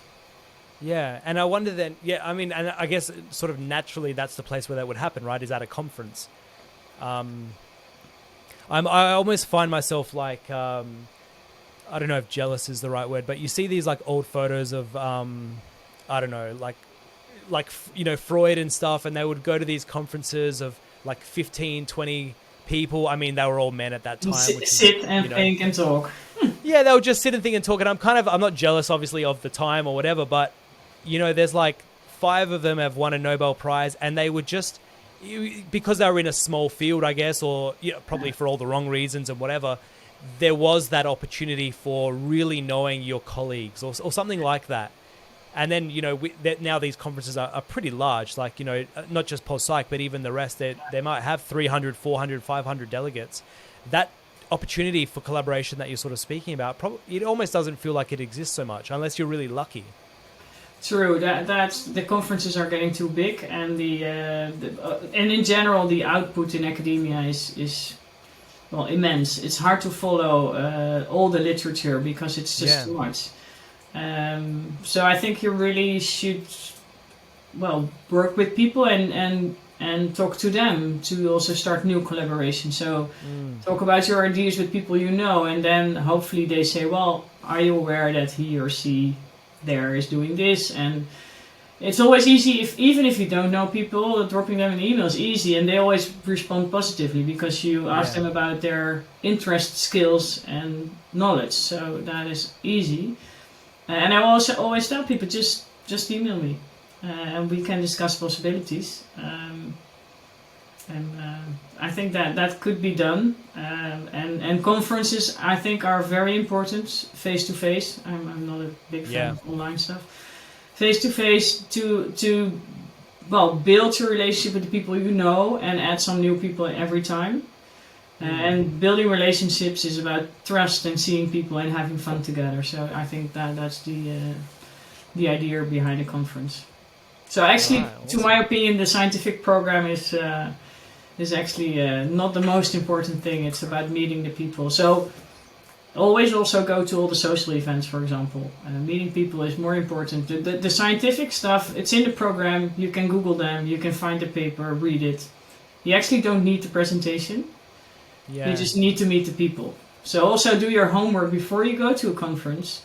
Yeah, and I wonder then, I mean, and I guess sort of naturally that's the place where that would happen, right, is at a conference. I almost find myself like, I don't know if jealous is the right word, but you see these like old photos of, I don't know, like you know, Freud and stuff, and they would go to these conferences of like 15, 20 people. I mean, they were all men at that time. Sit and think and talk. Yeah, they would just sit and think and talk, and I'm not jealous, obviously, of the time or whatever, but, you know, there's like 5 of them have won a Nobel Prize, and they would just, because they were in a small field, I guess, or probably for all the wrong reasons and whatever, there was that opportunity for really knowing your colleagues or something like that. And then, you know, now these conferences are pretty large, like, you know, not just post-psych, but even the rest. They might have 300, 400, 500 delegates. That opportunity for collaboration that you're sort of speaking about, it almost doesn't feel like it exists so much unless you're really lucky. True. That's the conferences are getting too big, and and in general the output in academia is well, immense. It's hard to follow all the literature because it's just too much. So I think you really should, well, work with people and talk to them to also start new collaboration. So talk about your ideas with people you know, and then hopefully they say, well, are you aware that he or she there is doing this? And it's always easy, even if you don't know people, dropping them an email is easy, and they always respond positively because you ask them about their interest, skills, and knowledge. So that is easy. And I also always tell people, just email me, and we can discuss possibilities. I think that could be done. And conferences, I think, are very important, face to face. I'm not a big fan of online stuff. Face to face to build your relationship with the people you know and add some new people every time. And building relationships is about trust and seeing people and having fun together. So I think that's the idea behind the conference. So actually, to my opinion, the scientific program is actually not the most important thing. It's about meeting the people. So always also go to all the social events, for example. Meeting people is more important. The scientific stuff, it's in the program. You can Google them. You can find the paper, read it. You actually don't need the presentation. Yeah. You just need to meet the people. So also do your homework before you go to a conference.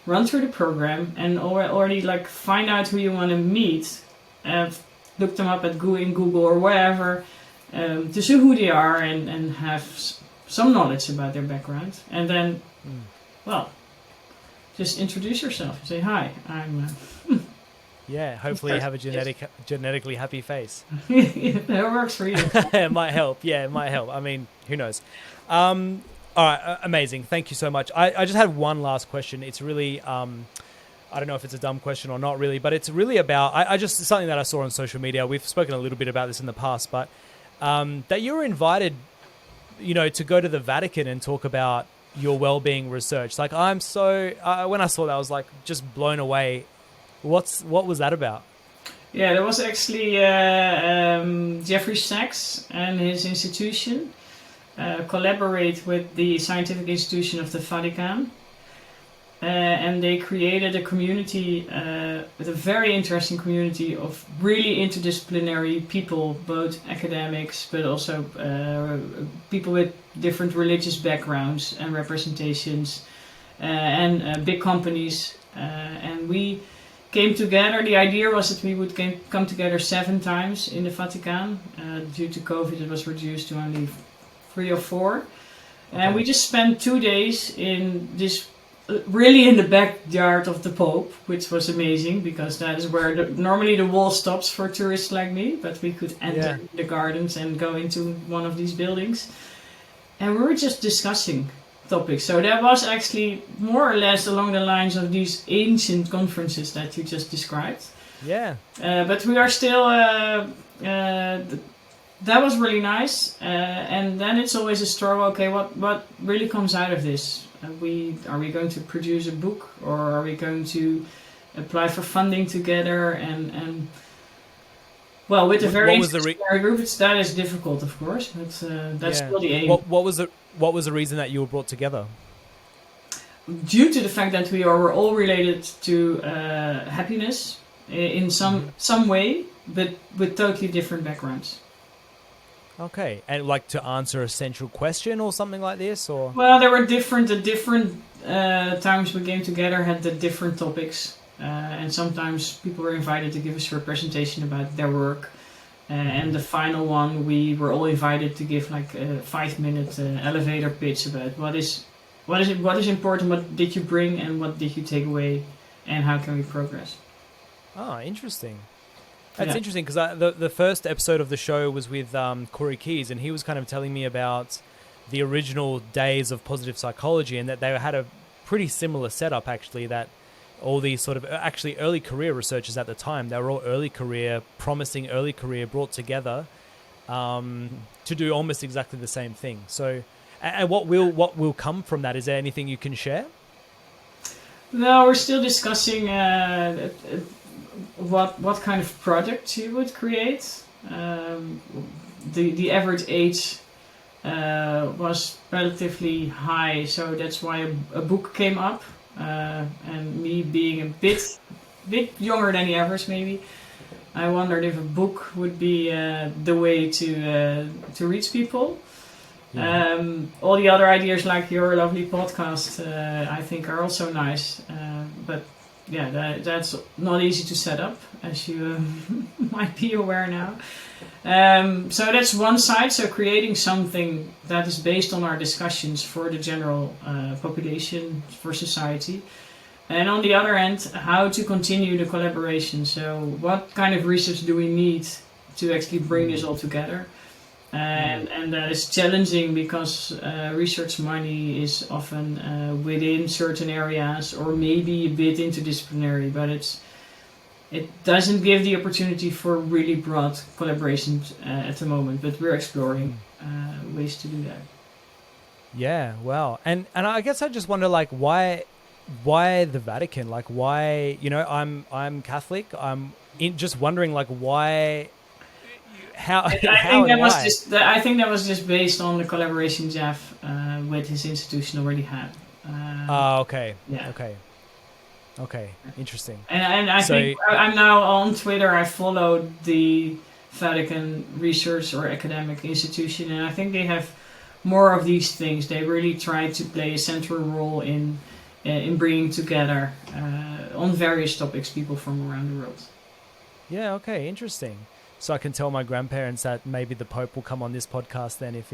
Run through the program and already like find out who you want to meet. Look them up at Google or wherever to see who they are and have some knowledge about their background. And then, well, just introduce yourself. Say, hi, I'm... Yeah, hopefully you have a genetically happy face. That works for you. It might help. Yeah, it might help. I mean, who knows? All right, amazing. Thank you so much. I just had one last question. It's really, I don't know if it's a dumb question or not really, but it's really about, I just something that I saw on social media. We've spoken a little bit about this in the past, but that you were invited, you know, to go to the Vatican and talk about your well-being research. Like, I'm so, when I saw that, I was like just blown away. What was that about? Yeah, there was actually Jeffrey Sachs and his institution collaborate with the scientific institution of the Vatican, and they created a community with a very interesting community of really interdisciplinary people, both academics but also people with different religious backgrounds and representations, and big companies, and we came together. The idea was that we would come together 7 times in the Vatican. Due to COVID, it was reduced to only 3 or 4. And we just spent 2 days in this really in the backyard of the Pope, which was amazing because that is where normally the wall stops for tourists like me, but we could enter the gardens and go into one of these buildings. And we were just discussing topics. So that was actually more or less along the lines of these ancient conferences that you just described. Yeah. But we are still... that was really nice. And then it's always a struggle. Okay, what really comes out of this? Are we going to produce a book, or are we going to apply for funding together? And well, with a very interdisciplinary group, that is difficult, of course. But that's still the aim. What was the reason that you were brought together? Due to the fact that we were all related to happiness in some way, but with totally different backgrounds. Okay, and like to answer a central question or something like this, or? Well, there were different times we came together had the different topics, and sometimes people were invited to give us a presentation about their work, and the final one we were all invited to give like a 5-minute elevator pitch about what is important, what did you bring, and what did you take away, and how can we progress. Oh, interesting. That's interesting because the first episode of the show was with Corey Keyes, and he was kind of telling me about the original days of positive psychology, and that they had a pretty similar setup actually, that all these sort of actually early career researchers at the time, they were all promising early career brought together to do almost exactly the same thing. So, and what will come from that? Is there anything you can share? No, we're still discussing what kind of project you would create. The average age was relatively high, so that's why a book came up. And me being a bit younger than the average, maybe, I wondered if a book would be the way to reach people. Yeah. All the other ideas, like your lovely podcast, I think are also nice, but yeah, that's not easy to set up, as you might be aware now. So that's one side, so creating something that is based on our discussions for the general population, for society. And on the other end, how to continue the collaboration. So what kind of research do we need to actually bring this all together? And that is challenging because research money is often within certain areas, or maybe a bit interdisciplinary, but it doesn't give the opportunity for really broad collaborations at the moment. But we're exploring ways to do that. Yeah, wow. And I guess I just wonder, like, why the Vatican? Like, why? I'm Catholic. I'm just wondering, like, why. I think that was just based on the collaboration Jeff with his institution already had. Okay. Yeah. Okay. Interesting. And I think I'm now on Twitter. I followed the Vatican Research or Academic Institution, and I think they have more of these things. They really try to play a central role in bringing together on various topics people from around the world. Yeah. Okay. Interesting. So I can tell my grandparents that maybe the Pope will come on this podcast then if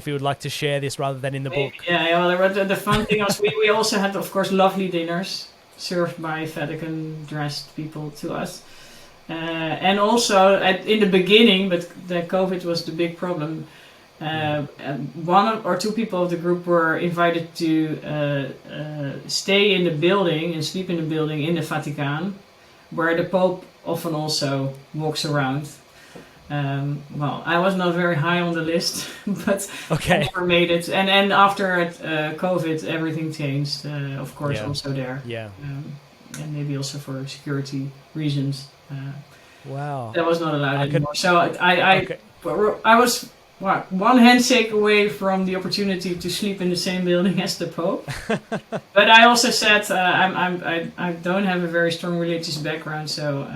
he would like to share this rather than in the book. Yeah. Well, the fun thing was we also had, of course, lovely dinners served by Vatican dressed people to us, and also in the beginning, but the COVID was the big problem. One or two people of the group were invited to stay in the building and sleep in the building in the Vatican, where the Pope often also walks around. Well, I was not very high on the list, but I never made it. And after COVID, everything changed, of course, also there. Yeah. And maybe also for security reasons. Wow. That was not allowed anymore. So I was one handshake away from the opportunity to sleep in the same building as the Pope. But I also said I don't have a very strong religious background, so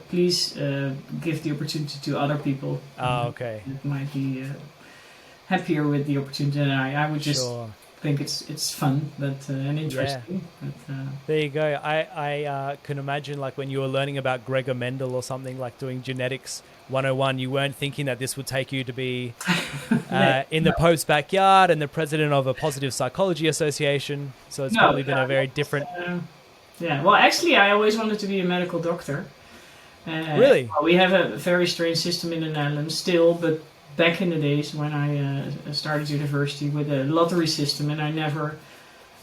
please give the opportunity to other people. Okay. That might be happier with the opportunity than I would just think it's fun and interesting. But, there you go. I can imagine like when you were learning about Gregor Mendel or something, like doing genetics 101, you weren't thinking that this would take you to be in the Pope's backyard and the president of a positive psychology association. So it's probably been a very different... yeah, well, actually, I always wanted to be a medical doctor. Really? We have a very strange system in the Netherlands still, but back in the days when I started university with a lottery system, and I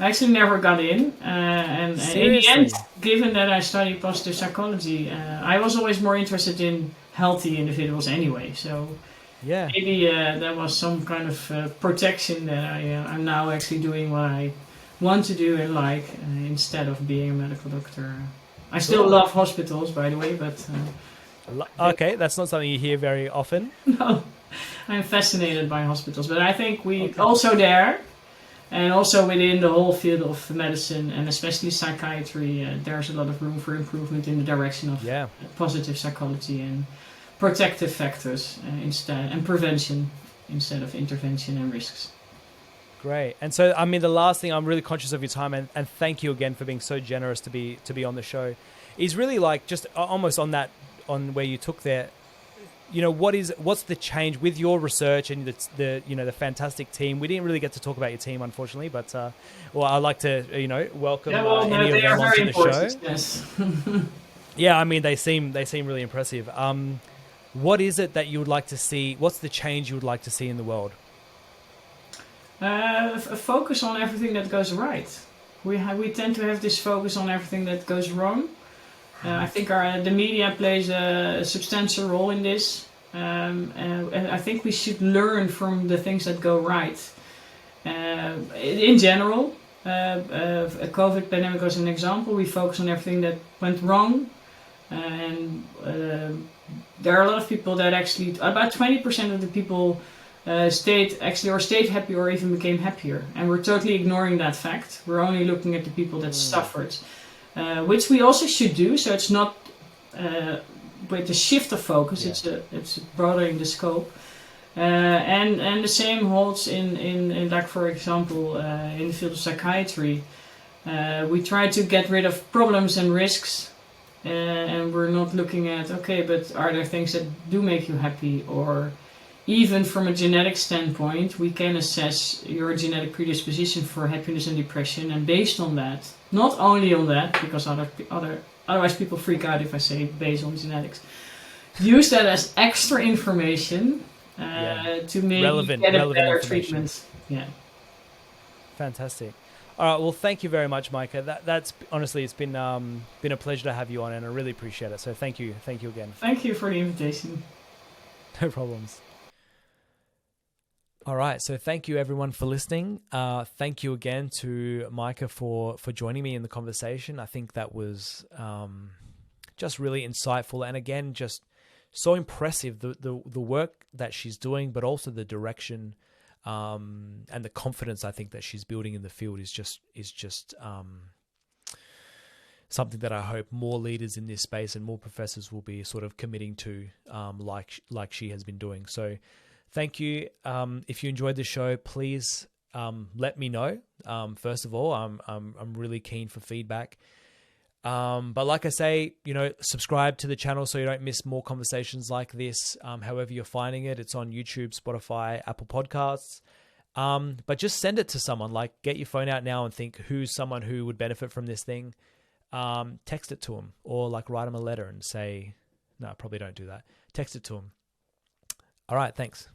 actually never got in. And in the end, given that I studied positive psychology, I was always more interested in healthy individuals anyway. So yeah, maybe there was some kind of protection that I'm now actually doing what I want to do and like instead of being a medical doctor. I still love hospitals, by the way, but... okay, that's not something you hear very often. No. I'm fascinated by hospitals, but I think also there, and also within the whole field of medicine and especially psychiatry, there's a lot of room for improvement in the direction of positive psychology and protective factors instead, and prevention instead of intervention and risks. Great. And so, I mean, the last thing, I'm really conscious of your time, and thank you again for being so generous to be on the show, is really like just almost on where you took there. You know, what's the change with your research and the fantastic team? We didn't really get to talk about your team, unfortunately, but well, I'd like to welcome any of them onto the show. Yes. Yeah, I mean they seem really impressive. What is it that you would like to see? What's the change you would like to see in the world? A focus on everything that goes right. We tend to have this focus on everything that goes wrong. I think the media plays a substantial role in this. And I think we should learn from the things that go right. In general, a COVID pandemic was an example. We focus on everything that went wrong. And there are a lot of people that actually, about 20% of the people stayed happy or even became happier. And we're totally ignoring that fact. We're only looking at the people that suffered. Which we also should do, so it's not with the shift of focus, it's broadening the scope. And the same holds in like, for example, in the field of psychiatry. We try to get rid of problems and risks, and we're not looking at, okay, but are there things that do make you happy? Or even from a genetic standpoint, we can assess your genetic predisposition for happiness and depression, and based on that, not only on that, because otherwise people freak out if I say based on genetics, use that as extra information to maybe get a better treatment. Yeah. Fantastic. All right. Well, thank you very much, Meike. That's honestly, it's been a pleasure to have you on, and I really appreciate it. So thank you again. Thank you for the invitation. No problems. All right, so thank you everyone for listening. Thank you again to Meike for joining me in the conversation. I think that was just really insightful, and again, just so impressive the work that she's doing, but also the direction and the confidence I think that she's building in the field is just something that I hope more leaders in this space and more professors will be sort of committing to, like she has been doing. So. Thank you. If you enjoyed the show, please let me know. First of all, I'm really keen for feedback. But like I say, subscribe to the channel so you don't miss more conversations like this. However you're finding it, it's on YouTube, Spotify, Apple Podcasts. But just send it to someone. Like, get your phone out now and think who's someone who would benefit from this thing. Text it to them, or like write them a letter and say, no, probably don't do that. Text it to them. All right, thanks.